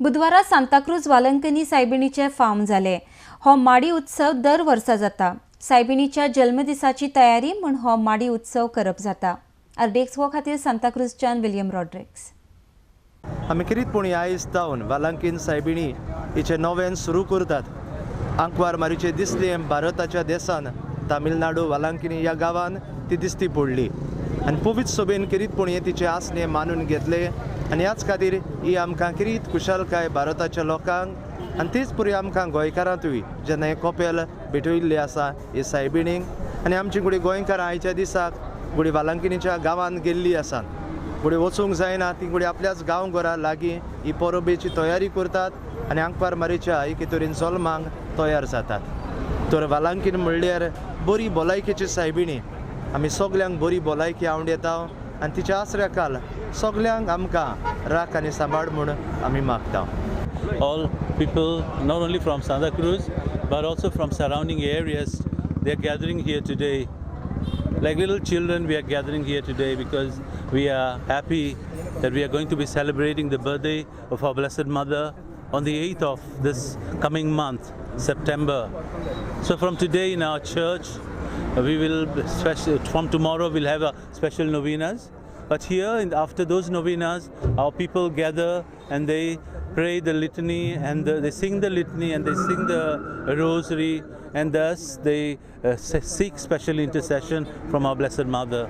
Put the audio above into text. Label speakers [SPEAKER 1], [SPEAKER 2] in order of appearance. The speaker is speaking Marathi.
[SPEAKER 1] बुधवारा सांताक्रूज वालंकनी सायबिणीचे फार्म जाले. हो माडी उत्सव दर वर्सा जाता. सायबिणीच्या जल्मदिसाची तयारी म्हूण हो माडी उत्सव करप जाता. अर्डेक्सवो खातीर सांताक्रूजच्यान विलियम रॉड्रिक्स.
[SPEAKER 2] आमी किरीतपणी आयज जावन वालांकीन सायबिणी हिचे नवें सुरू करतात. आंकवार मारीचे दिसले भारताच्या देशान तामिळनाडू वालांकिनी ह्या गांवांत ती दिसती पडली आनी पवित्र सभेन किरीतपणी तिचे आसने मानून घेतले आनी ह्याच खातीर ही आमकां किरीत खुशालकाय भारताच्या लोकांक आनी तीच पुरी आमकां गोंयकारांतूय जेन्ना हे कपेल भेटयिल्ले आसा हे सायबिणीक आनी आमची गुडी गोंयकारां आयच्या दिसाक गुडी वालांकिनीच्या गांवांत गेल्ली आसात. गुडी वचूंक जायना ती गुडी आपल्याच गांवघरा लागीं ही परबेची तयारी करतात आनी आंकवार मारीच्या एके तरेन जल्मांक तयार जातात. तर वालांकीन म्हणल्यार बरी भलायकेची सायबिणी. आमी सगल्यांक बरी भलायकी आवडटा आनी तिच्या आसऱ्याकाल सगल्यांक आमकां राख आनी सांबाळ म्हूण आमी मागता.
[SPEAKER 3] All people, not only from Santa Cruz, but also from surrounding areas, they are gathering here today. Like little children, we are gathering here today because we are happy that we are going to be celebrating the birthday of our Blessed Mother on the 8th of this coming month, September. So from today in our church, we will, from tomorrow, we'll have a special novenas. But here, after those novenas, our people gather and they pray the litany and they sing the litany and they sing the rosary, and thus they seek special intercession from our Blessed Mother.